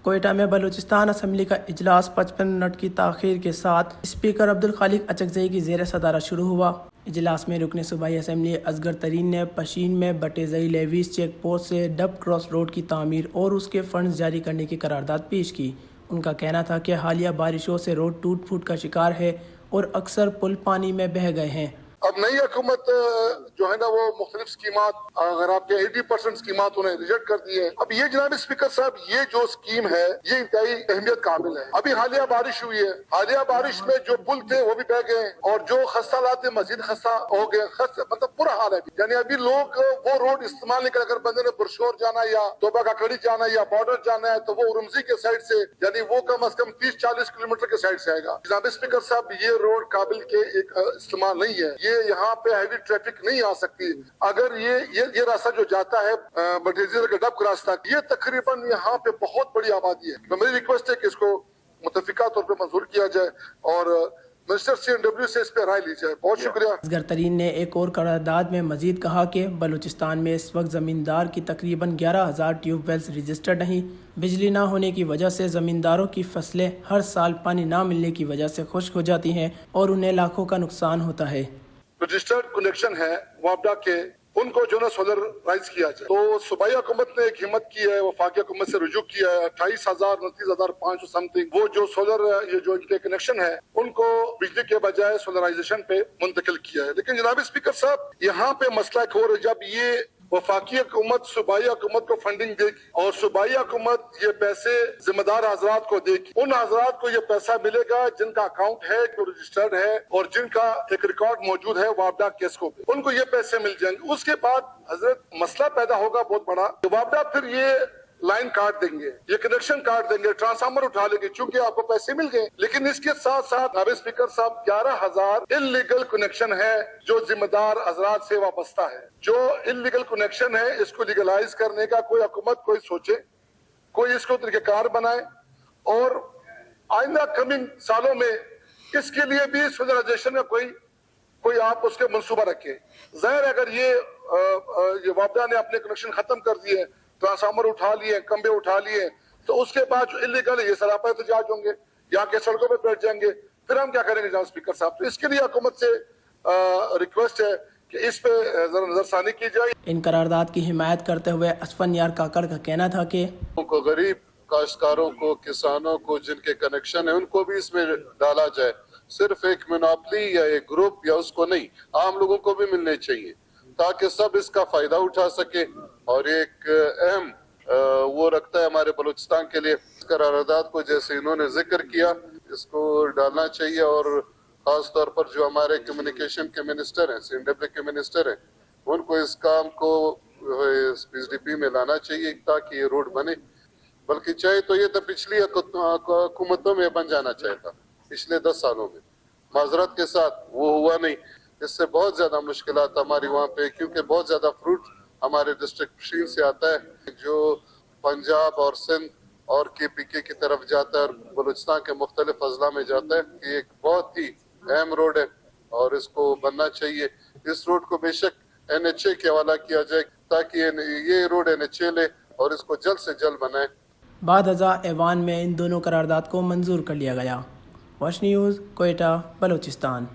کوئٹہ میں بلوچستان اسمبلی کا اجلاس 55 منٹ کی تاخیر کے ساتھ اسپیکر عبدالخالق اچکزئی کی زیر صدارت شروع ہوا۔ اجلاس میں رکن صوبائی اسمبلی اصغر ترین نے پشین میں بٹیزئی لیویز چیک پوسٹ سے ڈب کراس روڈ کی تعمیر اور اس کے فنڈز جاری کرنے کی قرارداد پیش کی۔ ان کا کہنا تھا کہ حالیہ بارشوں سے روڈ ٹوٹ پھوٹ کا شکار ہے اور اکثر پل پانی میں بہہ گئے ہیں۔ اب نئی حکومت جو ہے نا وہ مختلف سکیمات، اگر آپ کے 80% سکیمات انہیں ریجیکٹ کر دی ہے۔ اب یہ جناب اسپیکر صاحب، یہ جو سکیم ہے یہ انتہائی اہمیت قابل ہے۔ ابھی حالیہ بارش ہوئی ہے، حالیہ بارش میں جو پل تھے وہ بھی بہ گئے اور جو خستہ حالات مزید خستہ ہو گئے، مطلب برا حال ہے۔ یعنی ابھی لوگ وہ روڈ استعمال نہیں کر، اگر بندے نے برشور جانا یا توبہ کا کڑی جانا یا بارڈر جانا ہے تو وہ ارمزی کے سائڈ سے، یعنی وہ کم از کم 30-40 کلومیٹر کے سائڈ سے آئے گا۔ جناب اسپیکر صاحب، یہ روڈ قابل کے ایک استعمال نہیں ہے۔ یہ یہاں پہ ہیوی ٹریفک نہیں آ سکتی۔ اگر یہ راستہ جو جاتا ہے بٹیزئی کا ڈب کراس تک، یہ تقریباً یہاں پہ بہت بڑی آبادی ہے۔ میری ریکویسٹ ہے کہ اس کو متفقہ طور پہ منظور کیا جائے اور منسٹر CNW سے اس پہ رائے لی جائے۔ بہت شکریہ۔ اصغر ترین نے ایک اور قرارداد میں مزید کہا کہ بلوچستان میں اس وقت زمیندار کی تقریباً 11,000 ٹیوب ویلز رجسٹرڈ نہیں۔ بجلی نہ ہونے کی وجہ سے زمینداروں کی فصلیں ہر سال پانی نہ ملنے کی وجہ سے خشک ہو جاتی ہیں اور انہیں لاکھوں کا نقصان ہوتا ہے۔ رجسٹرڈ کنیکشن ہے وابڈا کے، ان کو جو نا سولر رائز کیا جائے۔ تو صوبائی حکومت نے ایک ہمت کی ہے، وفاقی حکومت سے رجوع کیا ہے، 28,000-29,500 سم تھنگ وہ جو سولر یہ جو ان کے کنیکشن ہے ان کو بجلی کے بجائے سولرائزیشن پہ منتقل کیا ہے۔ لیکن جناب اسپیکر صاحب، یہاں پہ مسئلہ ایک اور ہے، جب یہ وفاقی حکومت صوبائی حکومت کو فنڈنگ دے گی اور صوبائی حکومت یہ پیسے ذمہ دار حضرات کو دے گی، ان حضرات کو یہ پیسہ ملے گا جن کا اکاؤنٹ ہے، جو رجسٹرڈ ہے اور جن کا ایک ریکارڈ موجود ہے وابڈا کیسکو پہ، ان کو یہ پیسے مل جائیں گے۔ اس کے بعد حضرت مسئلہ پیدا ہوگا بہت بڑا، وابڈا پھر یہ لائن کاٹ دیں گے، یہ کنیکشن کاٹ دیں گے، ٹرانسفارمر اٹھا لیں گے، چونکہ آپ کو پیسے مل گئے۔ لیکن اس کے ساتھ ساتھ نائب اسپیکر صاحب 11,000 انلیگل کنیکشن ہے جو ذمہ دار حضرات سے وابستہ ہے۔ جو انلیگل کنیکشن ہے اس کو لیگلائز کرنے کا کوئی حکومت کوئی سوچے، کوئی اس کو طریقہ کار بنائے اور آئندہ کمنگ سالوں میں اس کے لیے بھی سولرائزیشن کا کوئی آپ اس کے منصوبہ رکھیں۔ ظاہر اگر یہ وابڈا نے اپنے کنیکشن ختم کر دیے، ٹرانسفارمر اٹھا لیے، کمبے اٹھا لیے، تو اس کے بعد جو انلیگل ہے یہ سراپا احتجاج ہوں گے، یہاں کے سڑکوں پہ بیٹھ جائیں گے، پھر ہم کیا کریں گے جناب اسپیکر صاحب؟ تو اس کے لیے حکومت سے ریکویسٹ ہے کہ اس پہ ذرا نظر ثانی کی جائے۔ ان قرارداد کی حمایت کرتے ہوئے اسفن یار کاکڑ کا کہنا تھا کہ غریب کاشتکاروں کو، کسانوں کو جن کے کنیکشن ہیں ان کو بھی اس میں ڈالا جائے، صرف ایک مونوپلی یا ایک گروپ یا اس کو نہیں، عام لوگوں کو بھی ملنے چاہیے تاکہ سب اس کا فائدہ اٹھا سکے۔ اور ایک اہم وہ رکھتا ہے ہمارے بلوچستان کے لیے قرارداد کو، جیسے انہوں نے ذکر کیا، اس کو ڈالنا چاہیے اور خاص طور پر جو ہمارے کمیونیکیشن کے منسٹر ہیں، CNW کے منسٹر ہیں، ان کو اس کام کو PSDP میں لانا چاہیے تاکہ یہ روڈ بنے۔ بلکہ چاہے تو یہ تو پچھلی حکومتوں میں بن جانا چاہیے تھا، پچھلے 10 سالوں میں، معذرت کے ساتھ وہ ہوا نہیں۔ اس سے بہت زیادہ مشکلات ہماری وہاں پہ، کیونکہ بہت زیادہ فروٹ ہمارے ڈسٹرکٹ پشین سے آتا ہے جو پنجاب اور سندھ اور KPK کی طرف جاتا ہے اور بلوچستان کے مختلف اضلاع میں جاتا ہے۔ یہ ایک بہت ہی اہم روڈ ہے اور اس کو بننا چاہیے۔ اس روڈ کو بے شک NHA کے حوالہ کیا جائے تاکہ یہ روڈ NHA لے اور اس کو جلد سے جلد بنائے۔ بعد ازاں ایوان میں ان دونوں قرارداد کو منظور کر لیا گیا۔ Wash news, Quetta, Balochistan.